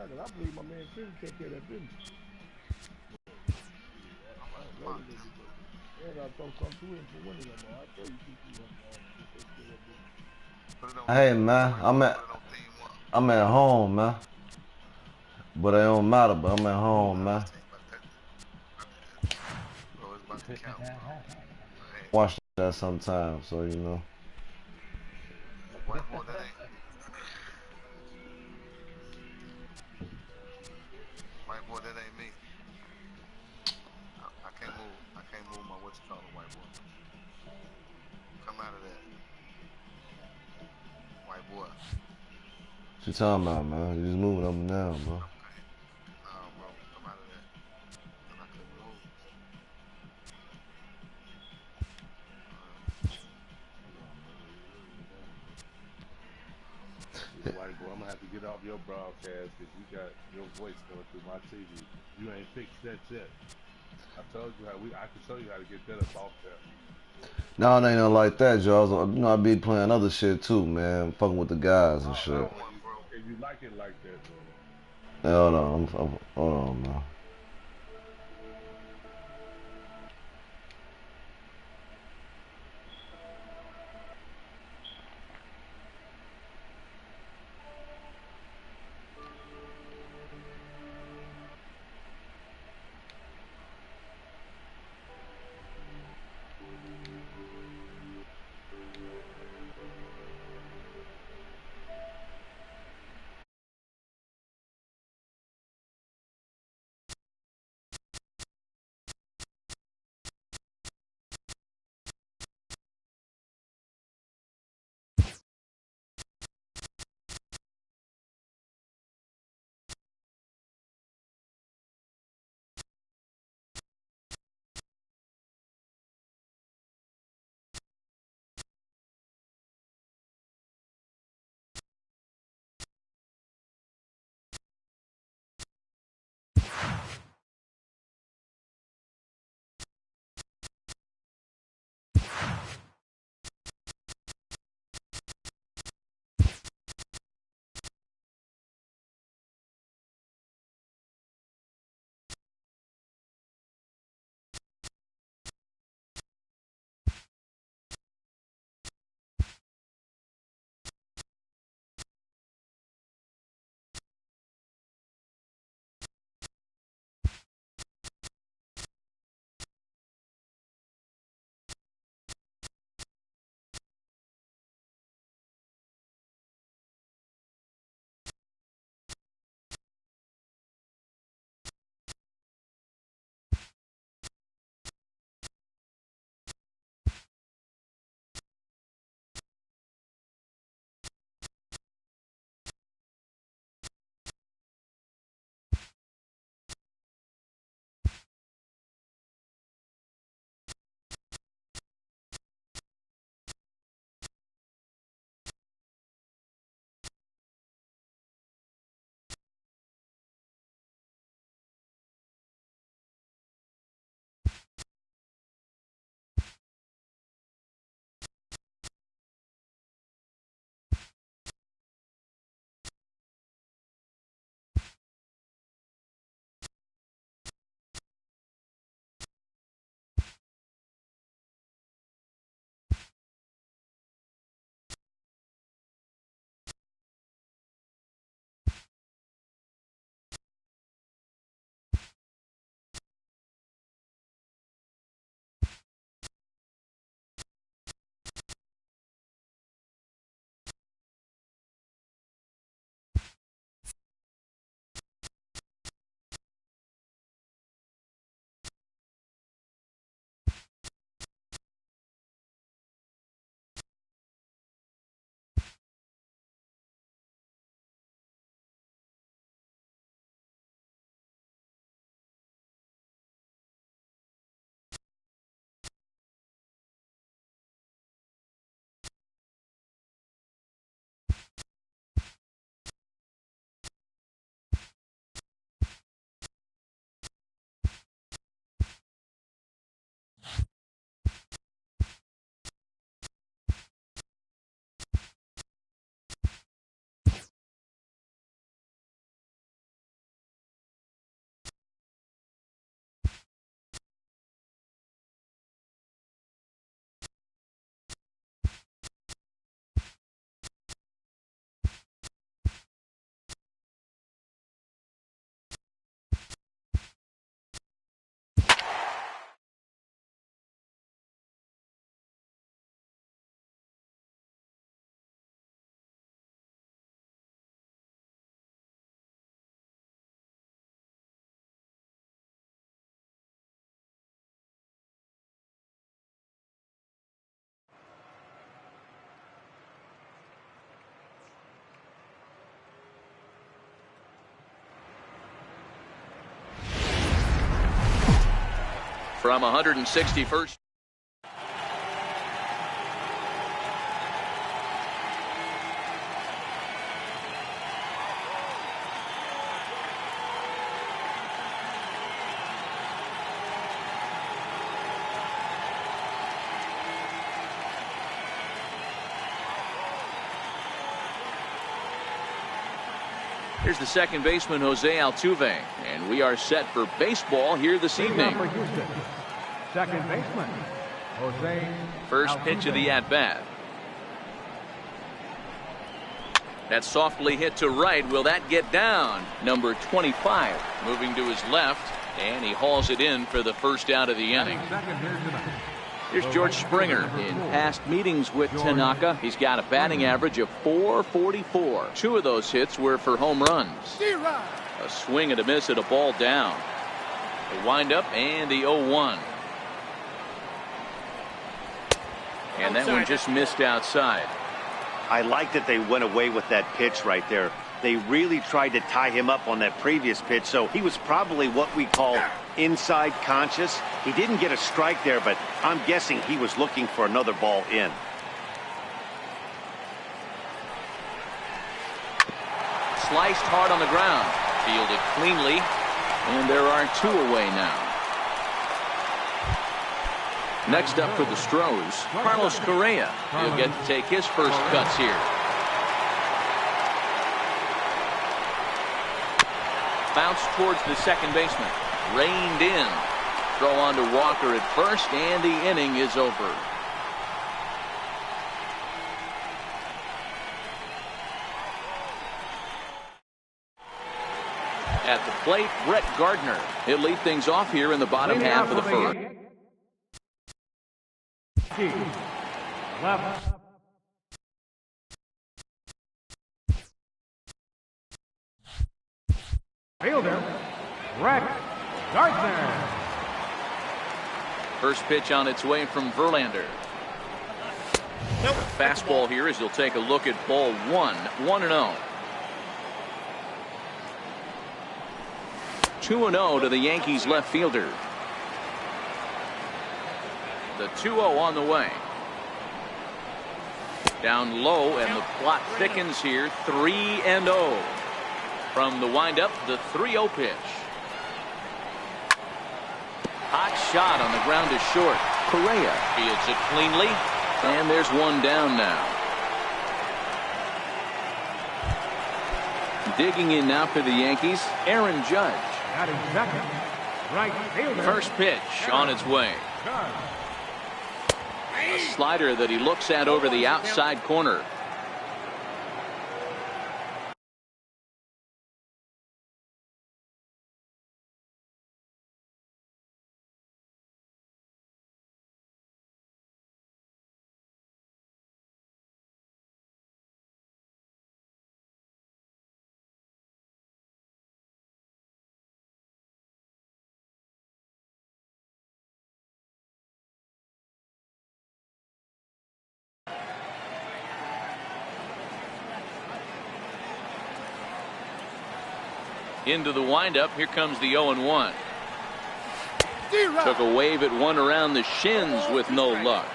'cause I believe my man Chris take care of that business. Yeah, I gotta come through him for winning them. I tell you, he take care of that business. Hey man, I'm at home, man. But it don't matter, but I'm at home, man. Watch that sometimes, so you know. What you talking about, man? You just moving up and down, bro. Yeah, white boy, I'm gonna have to get off your broadcast because you got your voice coming through my TV. You ain't fixed that yet. I told you I can show you how to get that up off there. No, it ain't nothing like that, Joe. You know, I be playing other shit too, man. Fucking with the guys and shit. If you like it like that, though. Hey, hold on, hold on, man. from 161st. Here's the second baseman, Jose Altuve, and we are set for baseball here this evening. Second baseman, Jose. First pitch of the at-bat. That's softly hit to right. Will that get down? Number 25 moving to his left, and he hauls it in for the first out of the inning. Here's George Springer. In past meetings with Tanaka, he's got a batting average of .444. 2 of those hits were for home runs. A swing and a miss at a ball down. The windup and the 0-1. And that one just missed outside. I like that they went away with that pitch right there. They really tried to tie him up on that previous pitch, so he was probably what we call inside conscious. He didn't get a strike there, but I'm guessing he was looking for another ball in. Sliced hard on the ground. Fielded cleanly, and there are 2 away now. Next up for the Stros, Carlos Correa. He'll get to take his first cuts here. Bounce towards the second baseman. Reined in. Throw on to Walker at first, and the inning is over. At the plate, Brett Gardner. He'll lead things off here in the bottom half of the first. Left. Fielder, Brett Gardner. First pitch on its way from Verlander. Fastball here as he'll take a look at ball 1. 1-0. 2-0 to the Yankees left fielder. The 2-0 on the way. Down low, and the plot thickens here. 3-0. From the windup, the 3-0 pitch. Hot shot on the ground is short. Correa fields it cleanly, and there's one down now. Digging in now for the Yankees, Aaron Judge. Second, right fielder. First pitch on its way. A slider that he looks at over the outside corner. Into the windup. Here comes the 0-1. Took a wave at one around the shins with no luck.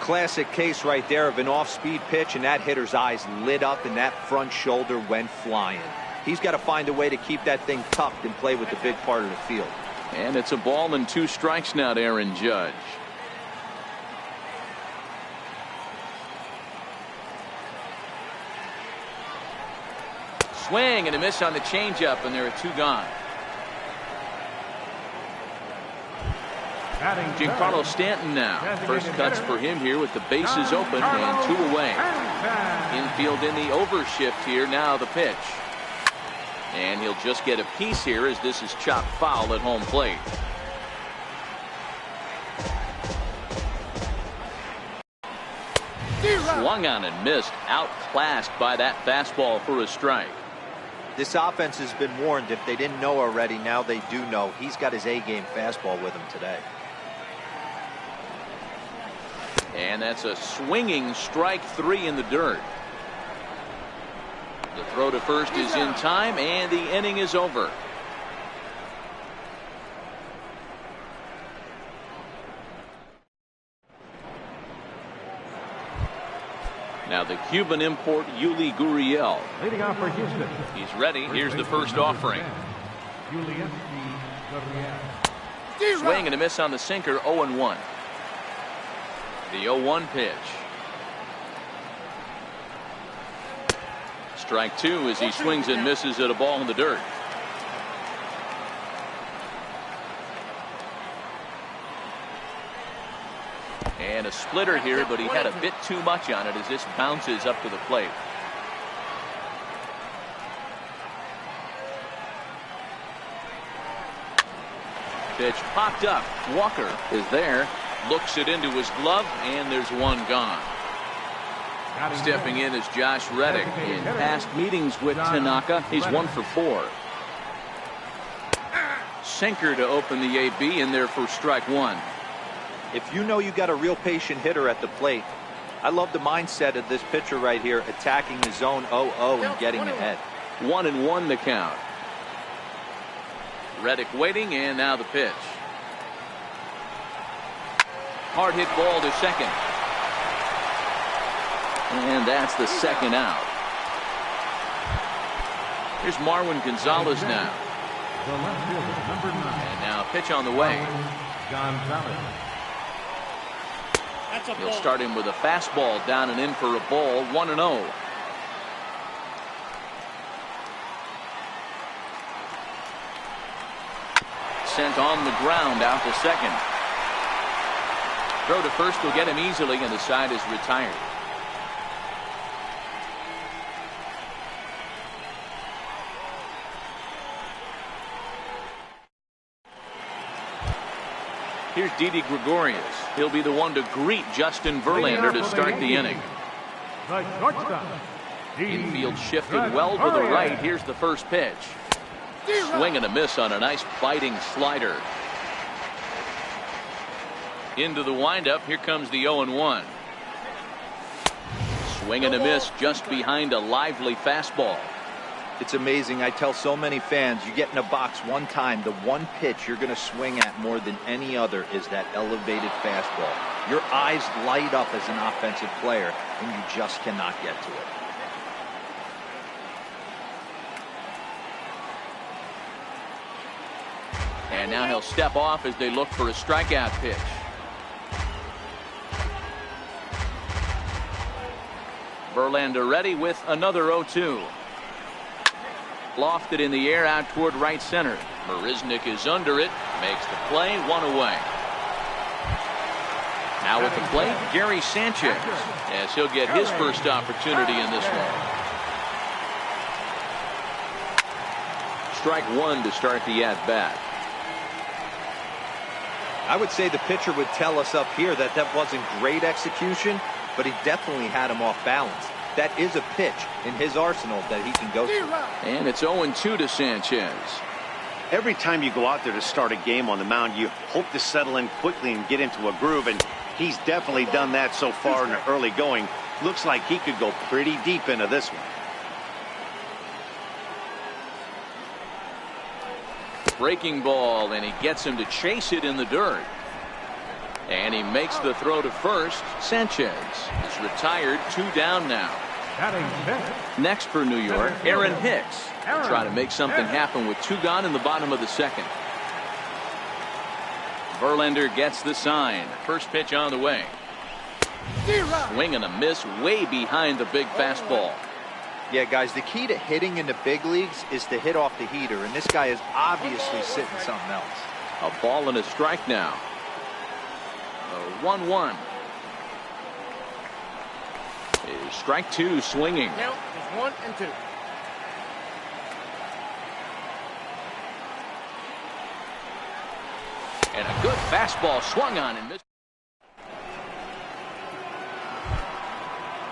Classic case right there of an off-speed pitch, and that hitter's eyes lit up and that front shoulder went flying. He's got to find a way to keep that thing tucked and play with the big part of the field. And it's a ball and 2 strikes now to Aaron Judge. Swing and a miss on the changeup, and there are 2 gone. Giancarlo Stanton now. First cuts for him here with the bases open and 2 away. Infield in the overshift here. Now the pitch. And he'll just get a piece here as this is chopped foul at home plate. Swung on and missed. Outclassed by that fastball for a strike. This offense has been warned. If they didn't know already, now they do know. He's got his A-game fastball with him today. And that's a swinging strike 3 in the dirt. The throw to first is in time, and the inning is over. Now the Cuban import Yuli Gurriel. Leading off for Houston. He's ready. Here's the first offering. Yuli Gurriel. Swing and a miss on the sinker, 0-1. The 0-1 pitch. Strike two as he swings and misses at a ball in the dirt. And a splitter here, but he had a bit too much on it as this bounces up to the plate. Pitch popped up. Walker is there. Looks it into his glove, and there's one gone. Stepping in is Josh Reddick. In past meetings with Tanaka, he's 1 for 4. Sinker to open the AB in there for strike one. If you know you got a real patient hitter at the plate, I love the mindset of this pitcher right here, attacking the zone 0-0 and getting ahead. 1-1 the count. Reddick waiting, and now the pitch. Hard hit ball to second. And that's the second out. Here's Marwin Gonzalez now. The left fielder, number 9. And now a pitch on the way. Gonzalez. He'll start him with a fastball down and in for a ball, 1-0. Sent on the ground out to second. Throw to first will get him easily, and the side is retired. Here's Didi Gregorius. He'll be the one to greet Justin Verlander to start the inning. The shortstop. Infield shifted well to the right. Here's the first pitch. Swing and a miss on a nice biting slider. Into the windup. Here comes the 0-1. Swing and a miss just behind a lively fastball. It's amazing. I tell so many fans, you get in a box one time, the one pitch you're going to swing at more than any other is that elevated fastball. Your eyes light up as an offensive player, and you just cannot get to it. And now he'll step off as they look for a strikeout pitch. Verlander ready with another 0-2. Lofted in the air out toward right center. Marisnik is under it. Makes the play, 1 away. Now at the plate, Gary Sanchez, as he'll get his first opportunity in this one. Strike one to start the at-bat. I would say the pitcher would tell us up here that that wasn't great execution, but he definitely had him off balance. That is a pitch in his arsenal that he can go to. And it's 0-2 to Sanchez. Every time you go out there to start a game on the mound, you hope to settle in quickly and get into a groove, and he's definitely done that so far in the early going. Looks like he could go pretty deep into this one. Breaking ball, and he gets him to chase it in the dirt. And he makes the throw to first. Sanchez is retired, 2 down now. Next for New York, Aaron Hicks. Try to make something happen with 2 gone in the bottom of the second. Verlander gets the sign. First pitch on the way. Swing and a miss way behind the big fastball. Yeah, guys, the key to hitting in the big leagues is to hit off the heater, and this guy is obviously sitting something else. A ball and a strike now. 1-1. Strike two, swinging. Count is 1 and 2. And a good fastball swung on and missed.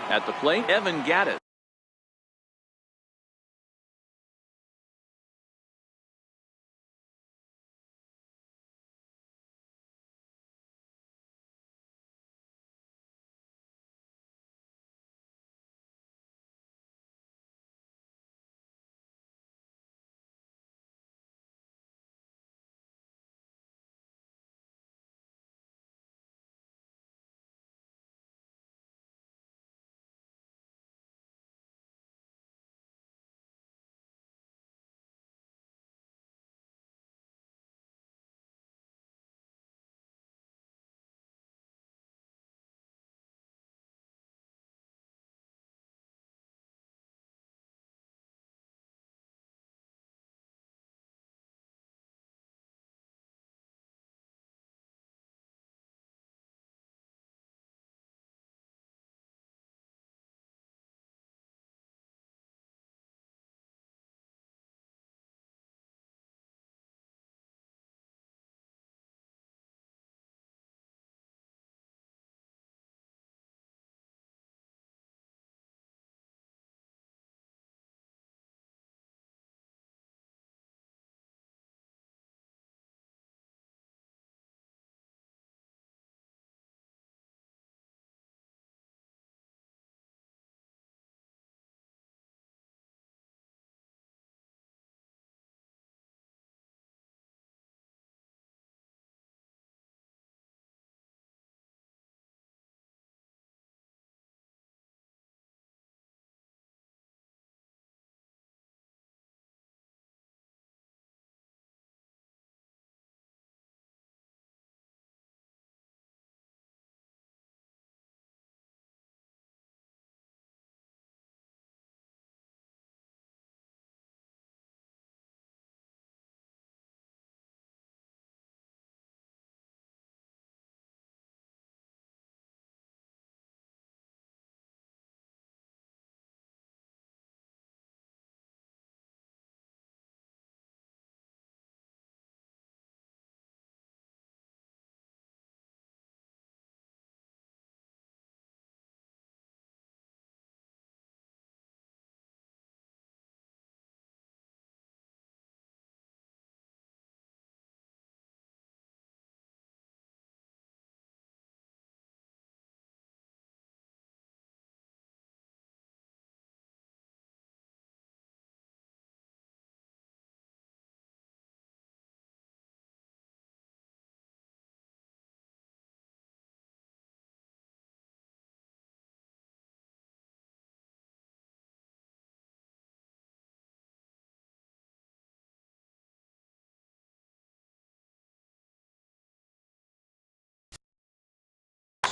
At the plate, Evan Gattis.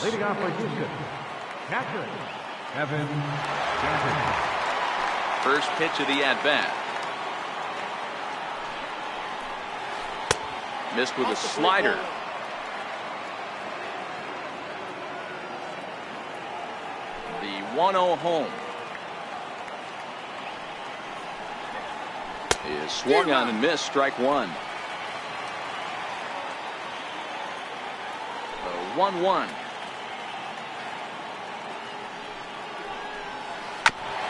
Leading off for Houston, catcher, Evan Jansen. First pitch of the at-bat. Missed with a slider. The 1-0 home. Is swung on and missed, strike one. The 1-1.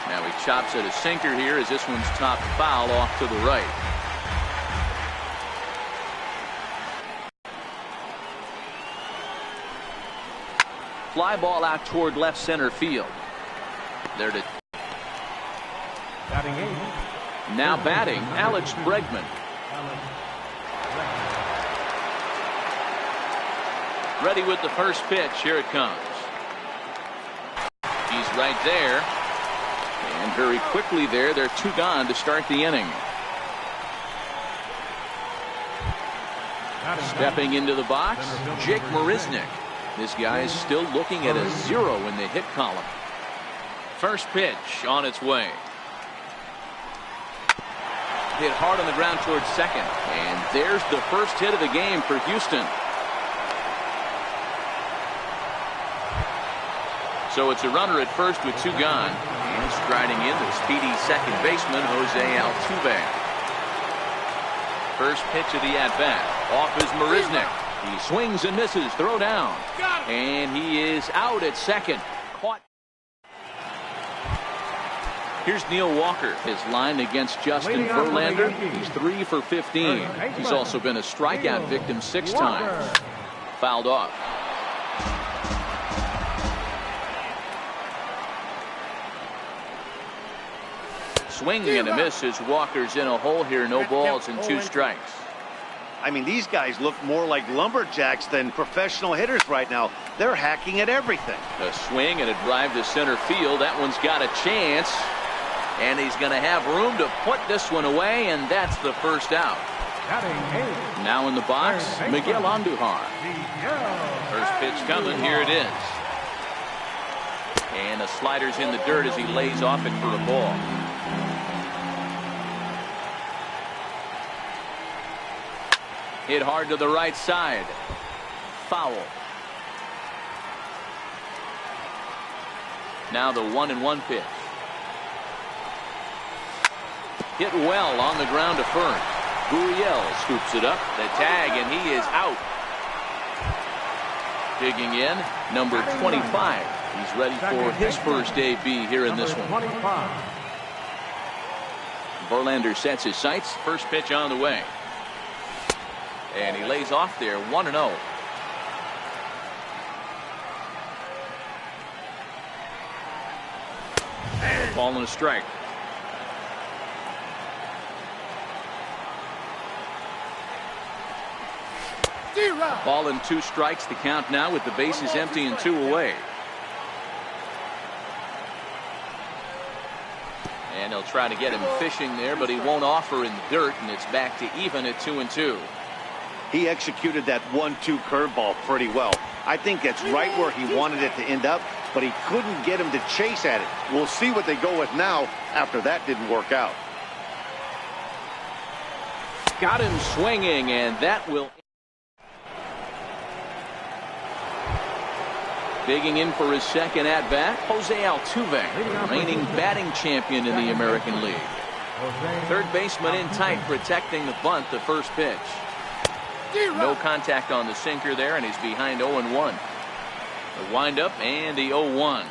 Now he chops at a sinker here as this one's top foul off to the right. Fly ball out toward left center field. There to Batting eighth. now batting Alex Bregman. Ready with the first pitch. Here it comes. He's right there. And very quickly there, they're two gone to start the inning. Stepping into the box, Jake Marisnick. This guy is still looking at a 0 in the hit column. First pitch on its way. Hit hard on the ground towards second. And there's the first hit of the game for Houston. So it's a runner at first with two gone. And striding in the speedy second baseman, Jose Altuve. First pitch of the at-bat. Off is Marisnick. He swings and misses. Throw down. And he is out at second. Caught. Here's Neil Walker. His line against Justin Verlander. He's 3 for 15. He's also been a strikeout victim 6 times. Fouled off. Swing and a miss as Walker's in a hole here. No balls and 2 strikes. I mean, these guys look more like lumberjacks than professional hitters right now. They're hacking at everything. A swing and a drive to center field. That one's got a chance. And he's going to have room to put this one away, and that's the first out. Now in the box, Miguel Andujar. First pitch coming. Here it is. And the slider's in the dirt as he lays off it for a ball. Hit hard to the right side. Foul. Now the 1-1 pitch. Hit well on the ground to first. Gurriel scoops it up. The tag, and he is out. Digging in, number 25. He's ready for his first debut here in this one. Verlander sets his sights. First pitch on the way. And he lays off there, 1-0. Ball and a strike. Ball and 2 strikes. The count now with the bases empty and 2 away. And they'll try to get him fishing there, but he won't offer in the dirt, and it's back to even at 2-2. He executed that 1-2 curveball pretty well. I think that's right where he wanted it to end up, but he couldn't get him to chase at it. We'll see what they go with now after that didn't work out. Got him swinging, and that will. Digging in for his second at-bat, Jose Altuve, reigning batting champion in the American League. Third baseman in tight, protecting the bunt, the first pitch. No contact on the sinker there, and he's behind 0-1. The windup and the 0-1.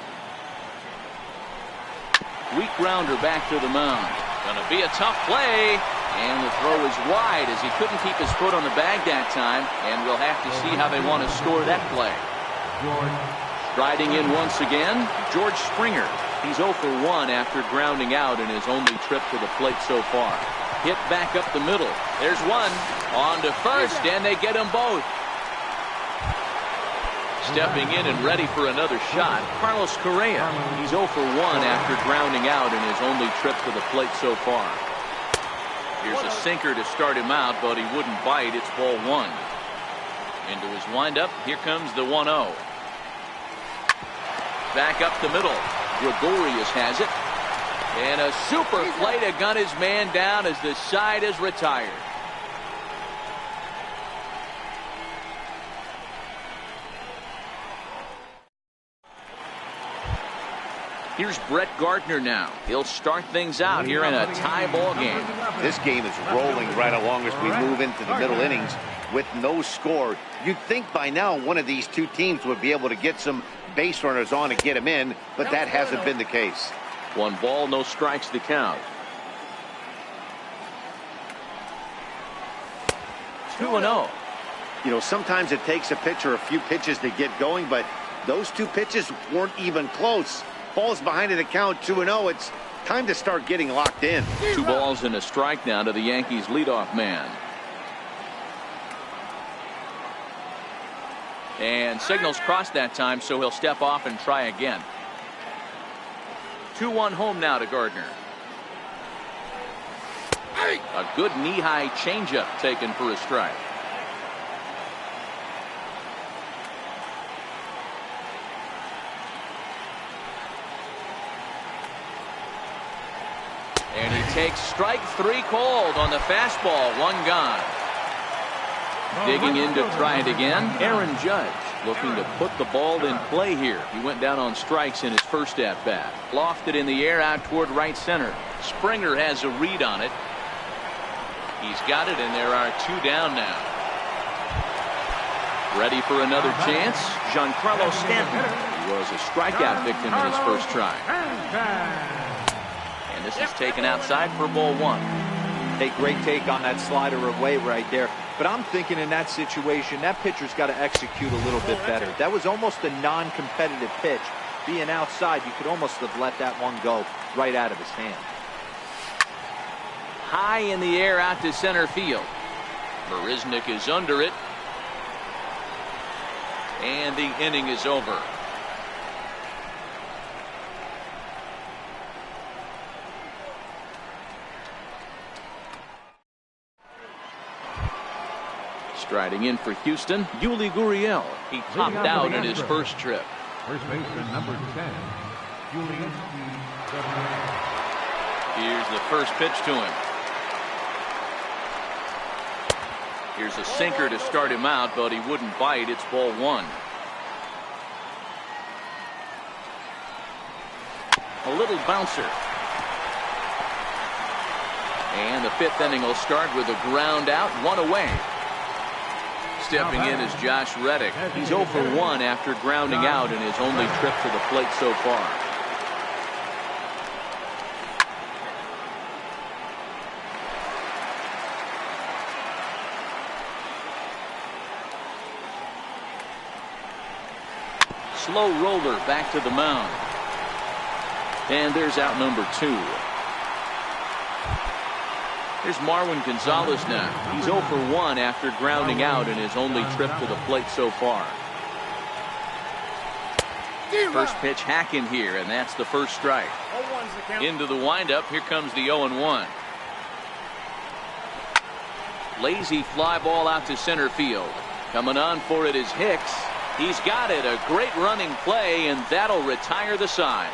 Weak grounder back to the mound. Gonna be a tough play, and the throw is wide as he couldn't keep his foot on the bag that time, and we'll have to see how they want to score that play. Striding in once again, George Springer. He's 0 for 1 after grounding out in his only trip to the plate so far. Hit back up the middle. There's one. On to first, and they get them both. Stepping in and ready for another shot, Carlos Correa. He's 0 for 1 after grounding out in his only trip to the plate so far. Here's a sinker to start him out, but he wouldn't bite. It's ball 1. Into his windup, here comes the 1-0. Back up the middle. Gregorius has it. And a super play to gun his man down as the side is retired. Here's Brett Gardner now. He'll start things out here in a tie ball game. This game is rolling right along as we move into the middle innings with no score. You'd think by now one of these two teams would be able to get some base runners on and get them in, but that hasn't been the case. 1 ball, no strikes to count. 2-0. You know, sometimes it takes a pitcher a few pitches to get going, but those 2 pitches weren't even close. Falls behind in the count, 2-0. It's time to start getting locked in. 2 balls and a strike now to the Yankees leadoff man. And signals crossed that time, so he'll step off and try again. 2-1 home now to Gardner. A good knee-high changeup taken for a strike. And he takes strike 3 called on the fastball. 1 gone. Digging in to try it again. Aaron Judge looking to put the ball in play here. He went down on strikes in his first at bat. Lofted in the air out toward right center. Springer has a read on it. He's got it, and there are 2 down now. Ready for another chance. Giancarlo Stanton. He was a strikeout victim in his first try. And this is taken outside for ball 1. Hey, great take on that slider away right there. But I'm thinking in that situation, that pitcher's got to execute a little bit better. That was almost a non-competitive pitch. Being outside, you could almost have let that one go right out of his hand. High in the air out to center field. Marisnick is under it. And the inning is over. Striding in for Houston, Yuli Gurriel. He topped out in his first trip. First baseman number 10, Yuli. Here's the first pitch to him. Here's a sinker to start him out, but he wouldn't bite. It's ball 1. A little bouncer. And the 5th inning will start with a ground out, 1 away. Stepping in is Josh Reddick. He's 0 for 1 after grounding out in his only trip to the plate so far. Slow roller back to the mound. And there's out number 2. Here's Marwin Gonzalez now. He's 0 for 1 after grounding out in his only trip to the plate so far. First pitch hacking here, and that's the first strike. Into the windup, here comes the 0-1. Lazy fly ball out to center field. Coming on for it is Hicks. He's got it. A great running play, and that'll retire the side.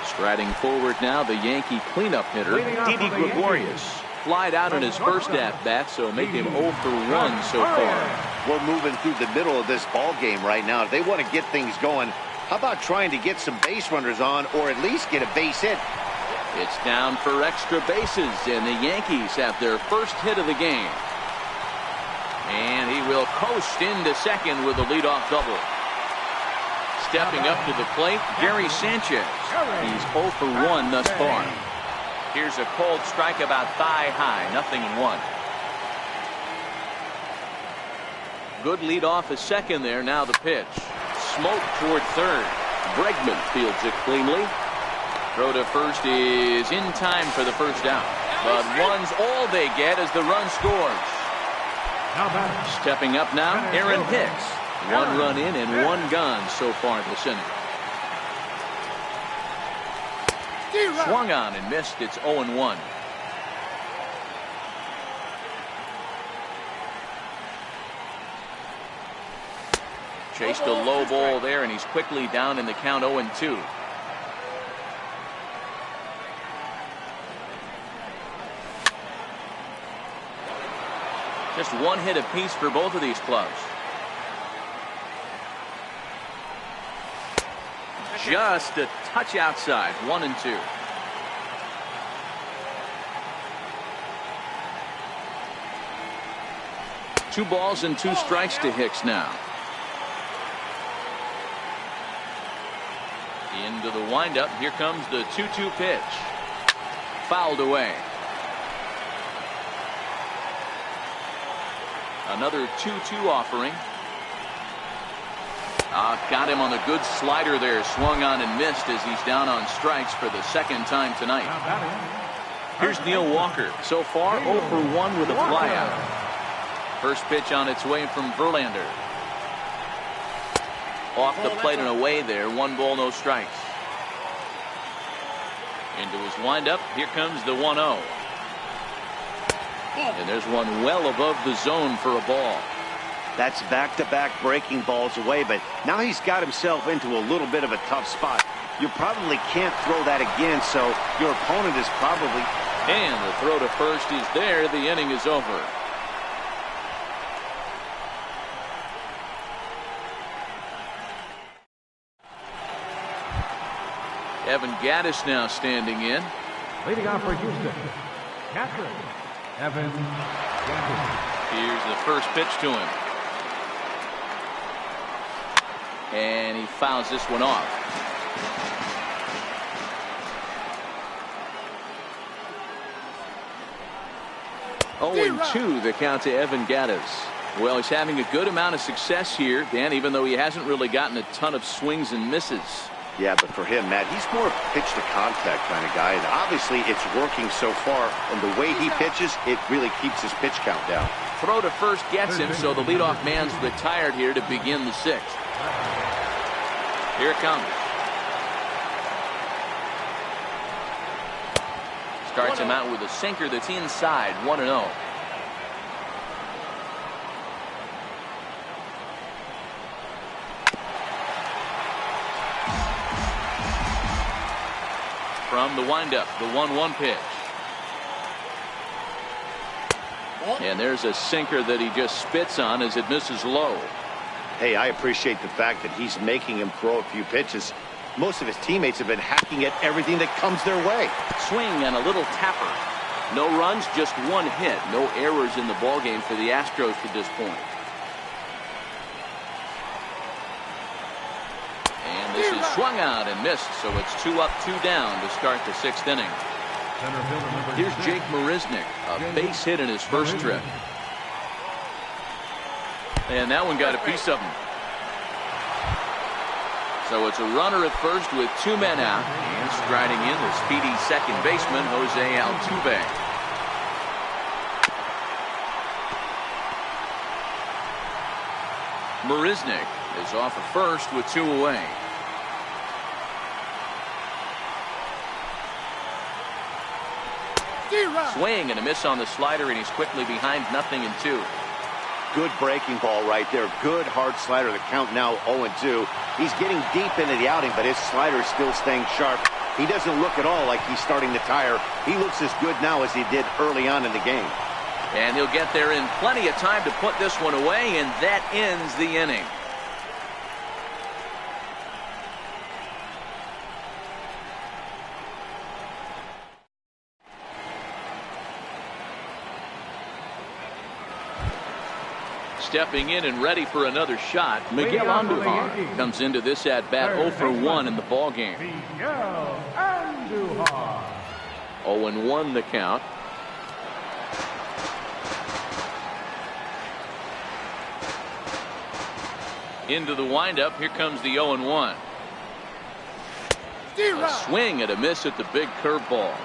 Striding forward now, the Yankee cleanup hitter, Didi Gregorius. Flied out in his first at-bat, so make him 0 for 1 so far. We're moving through the middle of this ball game right now. If they want to get things going, how about trying to get some base runners on, or at least get a base hit? It's down for extra bases, and the Yankees have their first hit of the game. And he will coast into second with a leadoff double. Stepping up to the plate, Gary Sanchez. He's 0 for 1 thus far. Here's a cold strike about thigh high, 0-1. Good lead off at second there. Now the pitch. Smoke toward third. Bregman fields it cleanly. Throw to first is in time for the first out. But one's all they get as the run scores. Stepping up now, Aaron Hicks. 1 run in and 1 gone so far this inning. Swung on and missed. It's 0-1. Chased a low ball there, and he's quickly down in the count 0-2. Just one hit apiece for both of these clubs. Just a touch outside, 1-2. Two balls and two strikes to Hicks now. Into the windup. Here comes the 2-2 pitch. Fouled away. Another 2-2 offering. Got him on the good slider there. Swung on and missed as he's down on strikes for the second time tonight. Here's Neil Walker. So far 0 for 1 with a flyout. First pitch on its way from Verlander. Off the plate and away there. 1 ball, no strikes. Into his windup. Here comes the 1-0. And there's one well above the zone for a ball. That's back-to-back breaking balls away, but now he's got himself into a little bit of a tough spot. You probably can't throw that again, so your opponent is probably... And the throw to first is there. The inning is over. Evan Gattis now standing in. Leading off for Houston, catcher, Evan Gattis. Here's the first pitch to him. And he fouls this one off. Oh, and 2 the count to Evan Gattis. Well, he's having a good amount of success here, Dan, even though he hasn't really gotten a ton of swings and misses. Yeah, but for him, Matt, he's more pitch-to-contact kind of guy, and obviously it's working so far, and the way he pitches, it really keeps his pitch count down. Throw to first gets him, so the leadoff man's retired here to begin the 6th. Here it comes. Starts him out with a sinker that's inside, 1-0. From the windup, the 1-1 pitch. And there's a sinker that he just spits on as it misses low. Hey, I appreciate the fact that he's making him throw a few pitches. Most of his teammates have been hacking at everything that comes their way. Swing and a little tapper. No runs, just 1 hit. No errors in the ballgame for the Astros to this point. And this is swung out and missed, so it's 2 up, 2 down to start the 6th inning. Here's Jake Marisnick, a base hit in his first trip. And that one got a piece of him. So it's a runner at first with 2 men out. And striding in the speedy second baseman, Jose Altuve. Marisnick is off at first with 2 away. Swing and a miss on the slider, and he's quickly behind 0-2. Good breaking ball right there. Good hard slider. The count now 0-2. He's getting deep into the outing, but his slider is still staying sharp. He doesn't look at all like he's starting to tire. He looks as good now as he did early on in the game. And he'll get there in plenty of time to put this one away, and that ends the inning. Stepping in and ready for another shot, Miguel Andujar comes into this at-bat 0 for 1 in the ballgame. Miguel Andujar. 0-1 the count. Into the windup. Here comes the 0-1. A swing and a miss at the big curveball.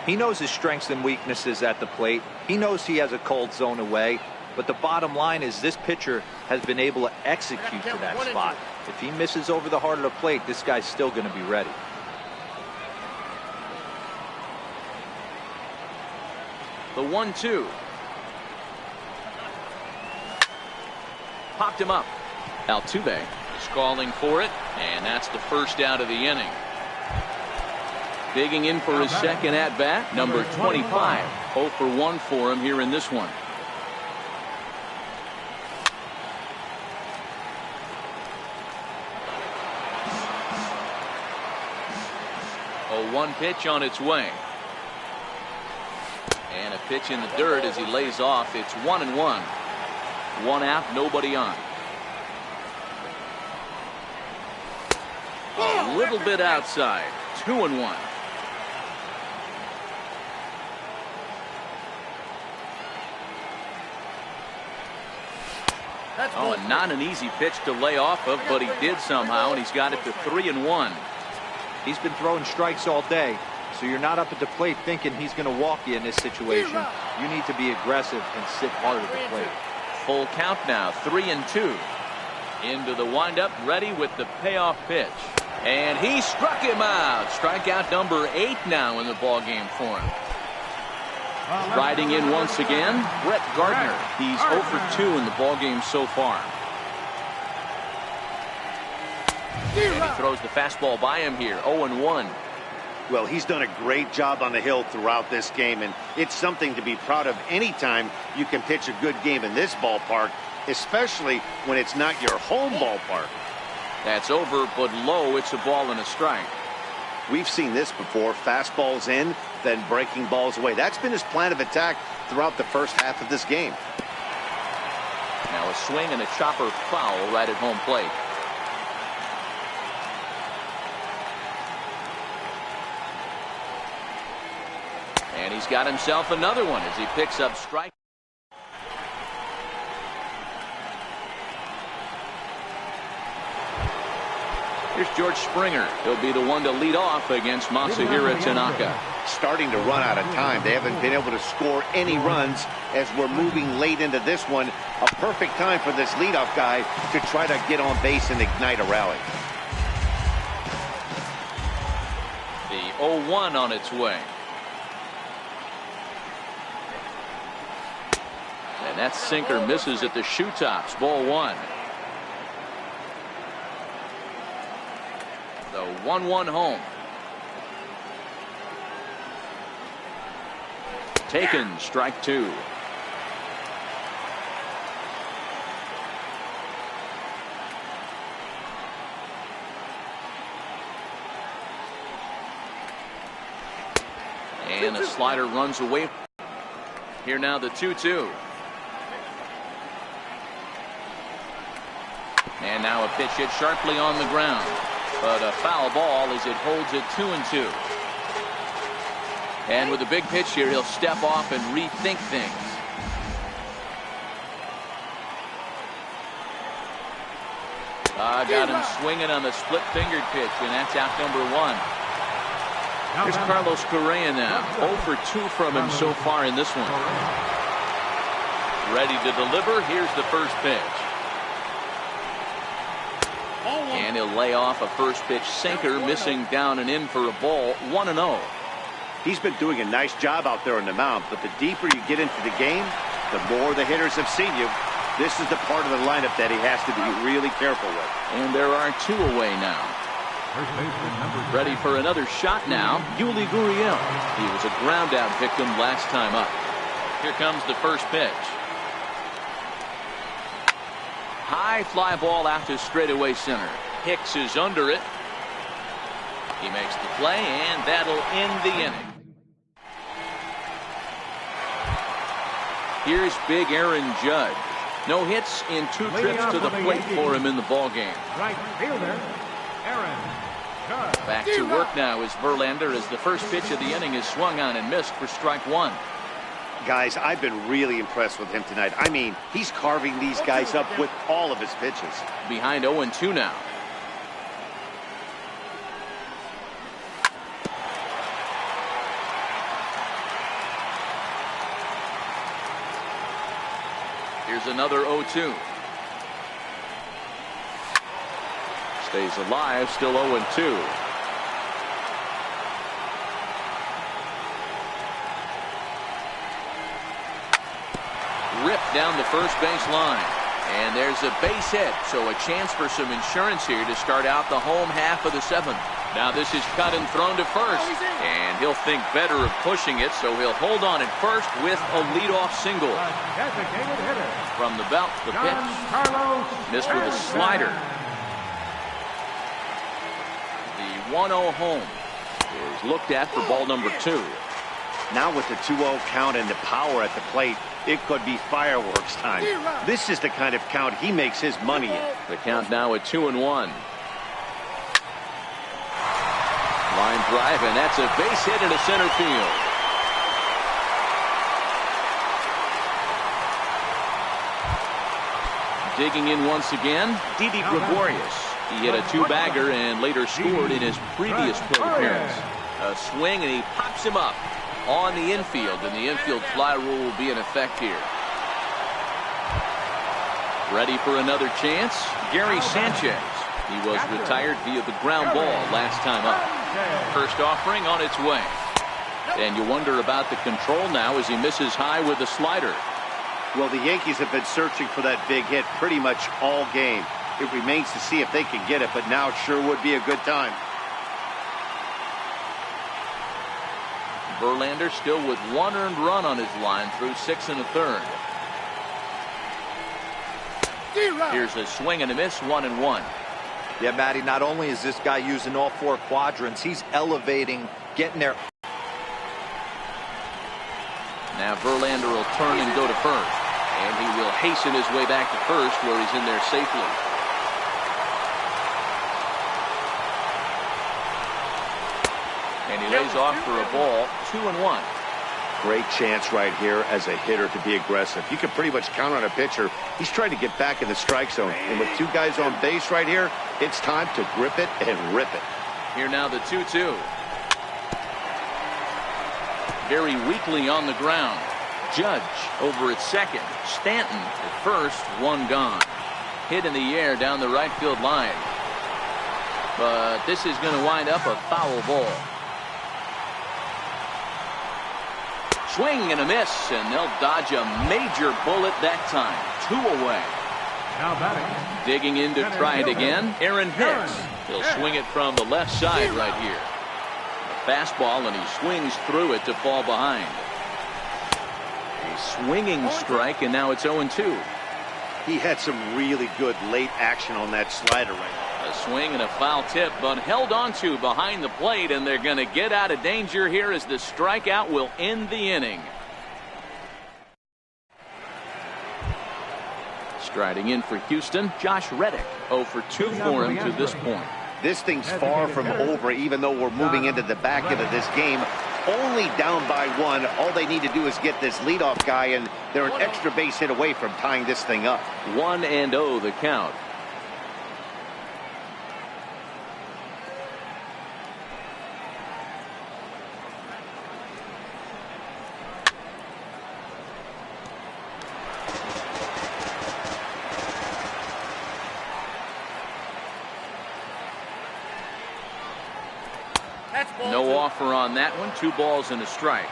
He knows his strengths and weaknesses at the plate. He knows he has a cold zone away. But the bottom line is this pitcher has been able to execute to that spot. If he misses over the heart of the plate, this guy's still going to be ready. The 1-2. Popped him up. Altuve is calling for it, and that's the first out of the inning. Digging in for his second at-bat, number 25. 0 for 1 for him here in this one. 0-1 pitch on its way. And a pitch in the dirt as he lays off. It's 1-1. 1 out, nobody on. A little bit outside. 2-1. Oh, and not an easy pitch to lay off of, but he did somehow, and he's got it to 3-1. He's been throwing strikes all day, so you're not up at the plate thinking he's going to walk you in this situation. You need to be aggressive and sit hard at the plate. Full count now, 3-2. Into the windup, ready with the payoff pitch. And he struck him out. Strikeout number 8 now in the ballgame for him. Riding in once again, Brett Gardner. He's 0 for 2 in the ballgame so far. And he throws the fastball by him here, 0-1. Well, he's done a great job on the hill throughout this game, and it's something to be proud of anytime you can pitch a good game in this ballpark, especially when it's not your home ballpark. That's over, but low. It's a ball and a strike. We've seen this before. Fastballs in, then breaking balls away. That's been his plan of attack throughout the first half of this game. Now a swing and a chopper foul right at home plate. And he's got himself another one as he picks up strike. Here's George Springer. He'll be the one to lead off against Masahiro Tanaka. Starting to run out of time. They haven't been able to score any runs as we're moving late into this one. A perfect time for this leadoff guy to try to get on base and ignite a rally. The 0-1 on its way. And that sinker misses at the shoe tops. Ball 1. The 1-1 home. Taken, strike 2. And a slider runs away. Here now the 2-2. And now a pitch hit sharply on the ground. But a foul ball as it holds it 2-2. And with a big pitch here, he'll step off and rethink things. Got him swinging on the split-fingered pitch, and that's out number 1. Here's Carlos Correa now. 0 for 2 from him so far in this one. Ready to deliver. Here's the first pitch. And he'll lay off a first pitch sinker, missing down and in for a ball. 1-0. He's been doing a nice job out there on the mound, but the deeper you get into the game, the more the hitters have seen you. This is the part of the lineup that he has to be really careful with. And there are 2 away now. Ready for another shot now, Yuli Gurriel. He was a ground out victim last time up. Here comes the first pitch. High fly ball out to straightaway center. Hicks is under it. He makes the play, and that'll end the inning. Here's big Aaron Judge. No hits in 2 trips to the plate for him in the ballgame. Right fielder, Aaron Judge. Back to work now is Verlander as the first pitch of the inning is swung on and missed for strike 1. Guys, I've been really impressed with him tonight. I mean, he's carving these guys up with all of his pitches. Behind 0-2 now. Here's another 0-2. Stays alive, still 0-2. Ripped down the first base line. And there's a base hit, so a chance for some insurance here to start out the home half of the seventh. Now this is cut and thrown to first, and he'll think better of pushing it, so he'll hold on at first with a leadoff single. From the belt, the pitch. Missed with a slider. The 1-0 home is looked at for ball number 2. Now with the 2-0 count and the power at the plate, it could be fireworks time. This is the kind of count he makes his money in. The count now at 2-1. Line drive, and that's a base hit into center field. Digging in once again, Didi Gregorius. He hit a 2-bagger and later scored in his previous plate appearance. A swing, and he pops him up on the infield, and the infield fly rule will be in effect here. Ready for another chance, Gary Sanchez. He was retired via the ground ball last time up. First offering on its way. And you wonder about the control now as he misses high with the slider. Well, the Yankees have been searching for that big hit pretty much all game. It remains to see if they can get it, but now it sure would be a good time. Verlander still with 1 earned run on his line through 6 1/3. Here's a swing and a miss, 1-1. Yeah, Matty, not only is this guy using all 4 quadrants, he's elevating, getting there. Now Verlander will turn and go to first, and he will hasten his way back to first where he's in there safely. And he lays off for a ball, 2-1. Great chance right here as a hitter to be aggressive. You can pretty much count on a pitcher. He's trying to get back in the strike zone. And with 2 guys on base right here, it's time to grip it and rip it. Here now the 2-2. Very weakly on the ground. Judge over at second. Stanton at first, 1 gone. Hit in the air down the right field line. But this is going to wind up a foul ball. Swing and a miss, and they'll dodge a major bullet that time. 2 away. Now batting. Digging in to try it again, Aaron Hicks. He'll swing it from the left side right here. A fastball, and he swings through it to fall behind. A swinging strike, and now it's 0-2. He had some really good late action on that slider right now. A swing and a foul tip, but held on to behind the plate, and they're going to get out of danger here as the strikeout will end the inning. Striding in for Houston, Josh Reddick. 0 for 2 for him to this point. This thing's far from over, even though we're moving into the back end of this game. Only down by 1. All they need to do is get this leadoff guy, and they're an extra base hit away from tying this thing up. 1-0 the count. No offer on that one. 2 balls and a strike.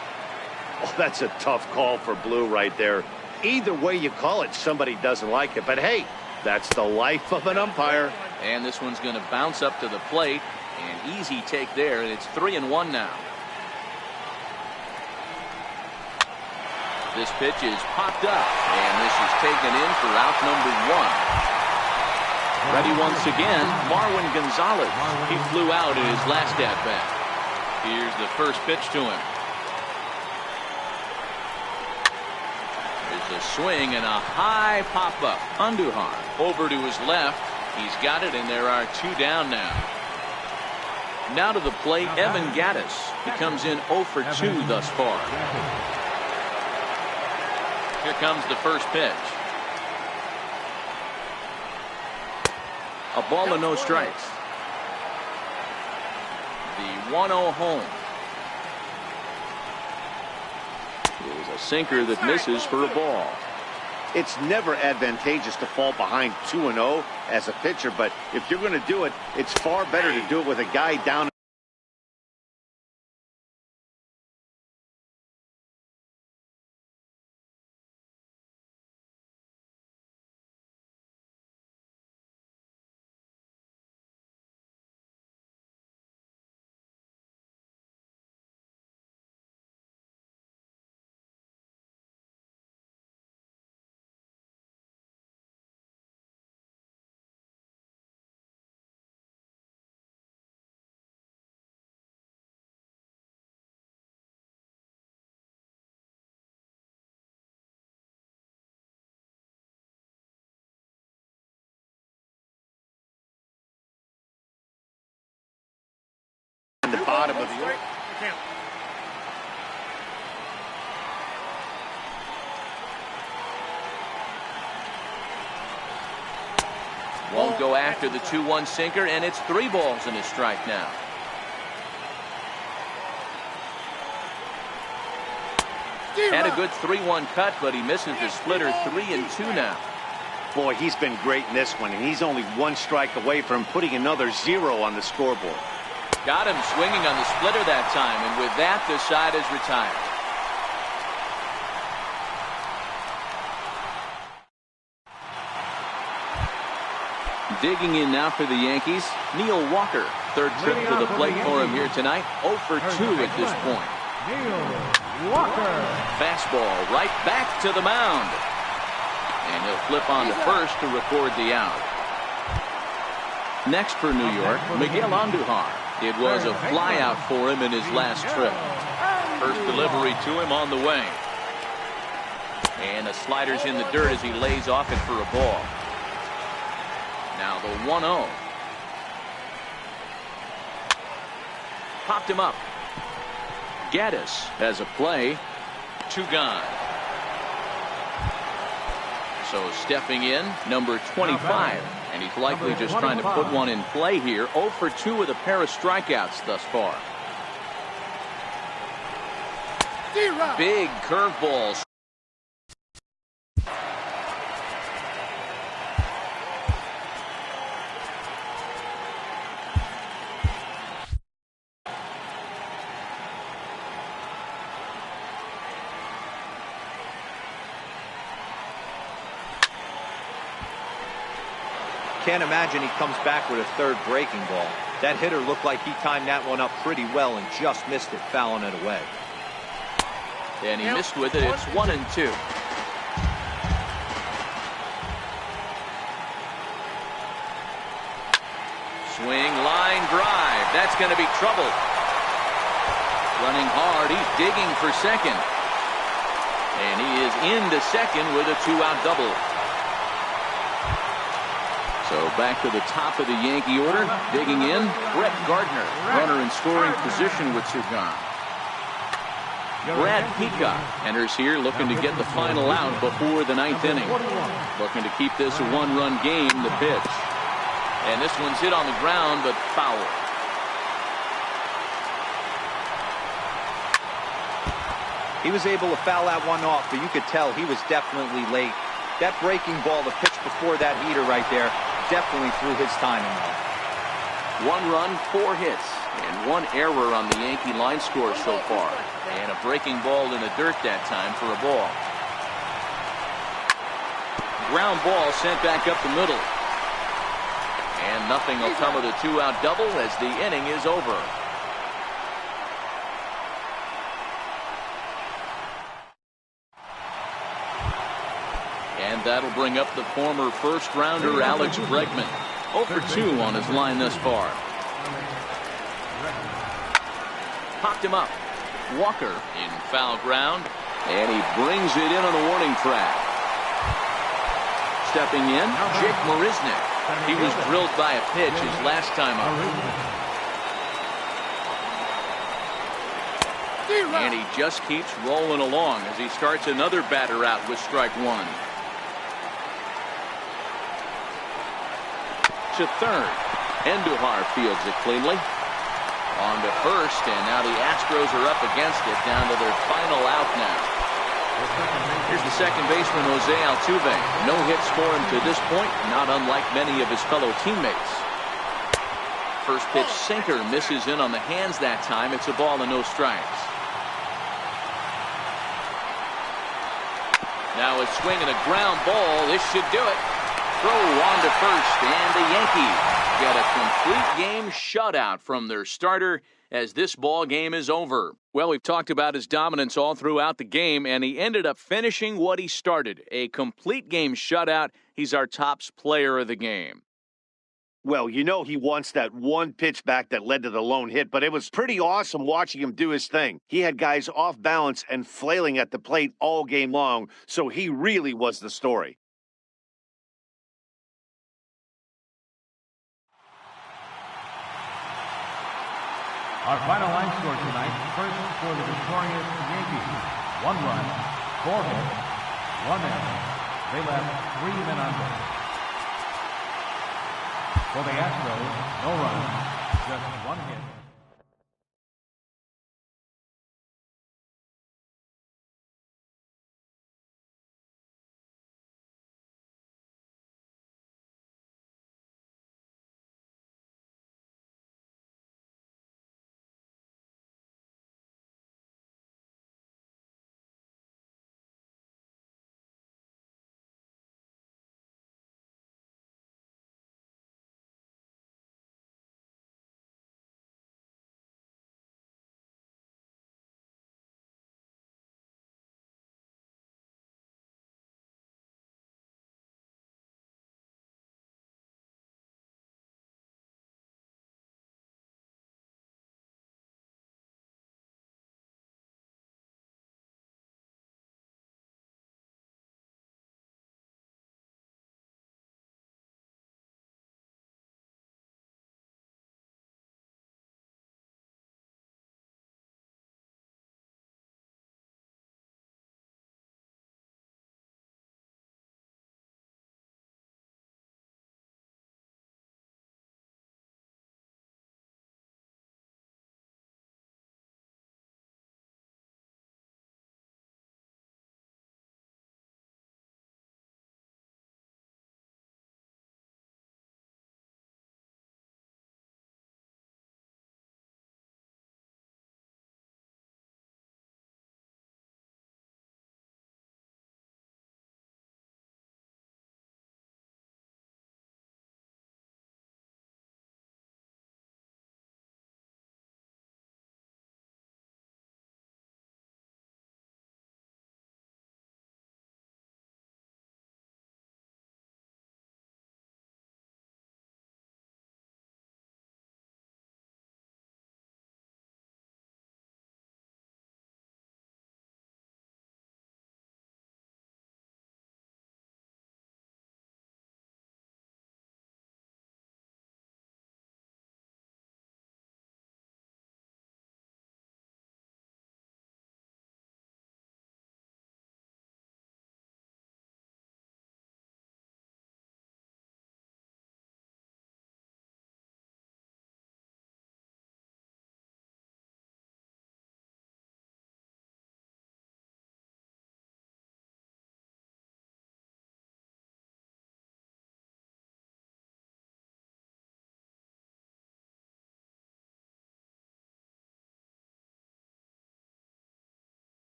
Oh, that's a tough call for Blue right there. Either way you call it, somebody doesn't like it. But hey, that's the life of an umpire. And this one's going to bounce up to the plate. An easy take there, and it's 3-1 now. This pitch is popped up, and this is taken in for out number 1. Ready once again, Marwin Gonzalez. He flew out in his last at-bat. Here's the first pitch to him. There's a swing and a high pop-up. Andujar over to his left. He's got it, and there are 2 down now. Now to the plate, Evan Gattis. He comes in 0 for 2 thus far. Here comes the first pitch. A ball and no strikes. The 1-0 home. Is a sinker that misses for a ball. It's never advantageous to fall behind 2-0 as a pitcher, but if you're going to do it, it's far better to do it with a guy down bottom of the order. Won't go after the 2-1 sinker, and it's 3 balls and a strike now. Had a good 3-1 cut, but he misses the splitter. 3-2 now. Boy, he's been great in this one, and he's only 1 strike away from putting another 0 on the scoreboard. Got him swinging on the splitter that time, and with that, the side is retired. Digging in now for the Yankees, Neil Walker. Third trip to the plate for him here tonight. 0 for 2 at this point. Neil Walker. Fastball right back to the mound. And he'll flip on to first to record the out. Next for New York, Miguel Andujar. It was a flyout for him in his last trip. First delivery to him on the way. And the slider's in the dirt as he lays off it for a ball. Now the 1-0. Popped him up. Gaddis has a play. 2 gone. So stepping in, number 25. And he's likely just trying to put one in play here. 0 for 2 with a pair of strikeouts thus far. Big curveballs. Can't imagine he comes back with a third breaking ball. That hitter looked like he timed that one up pretty well and just missed it, fouling it away. And he missed with it. It's 1-2. Swing, line drive. That's going to be trouble. Running hard. He's digging for second. And he is into second with a 2-out double. So back to the top of the Yankee order. Digging in, Brett Gardner. Runner in scoring position with 2 gone. Brad Peacock enters here looking to get the final out before the 9th inning. Looking to keep this a 1-run game, the pitch. And this one's hit on the ground, but foul. He was able to foul that one off, but you could tell he was definitely late. That breaking ball, the pitch before that heater right there, definitely threw his timing off. 1 run, 4 hits, and 1 error on the Yankee line score so far. And a breaking ball in the dirt that time for a ball. Ground ball sent back up the middle. And nothing will come of the 2-out double as the inning is over. And that'll bring up the former first-rounder Alex Bregman. 0 for 2 on his line thus far. Popped him up. Walker in foul ground. And he brings it in on the warning track. Stepping in, Jake Marisnick. He was drilled by a pitch his last time up. And he just keeps rolling along as he starts another batter out with strike 1. To third. Andujar fields it cleanly. On to first, and now the Astros are up against it, down to their final out now. Here's the second baseman, Jose Altuve. No hits for him to this point, not unlike many of his fellow teammates. First pitch sinker misses in on the hands that time. It's a ball and no strikes. Now a swing and a ground ball. This should do it. Throw on to first, and the Yankees get a complete game shutout from their starter as this ball game is over. Well, we've talked about his dominance all throughout the game, and he ended up finishing what he started. A complete game shutout. He's our top player of the game. Well, you know he wants that one pitch back that led to the lone hit, but it was pretty awesome watching him do his thing. He had guys off balance and flailing at the plate all game long, so he really was the story. Our final line score tonight, first for the victorious Yankees, 1 run, 4 hits, 1 error. They left 3 men on base. For the Astros, no runs, just 1 hit.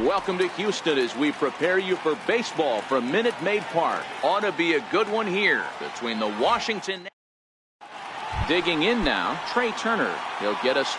Welcome to Houston as we prepare you for baseball from Minute Maid Park. Ought to be a good one here between the Washington. Digging in now, Trey Turner. He'll get us.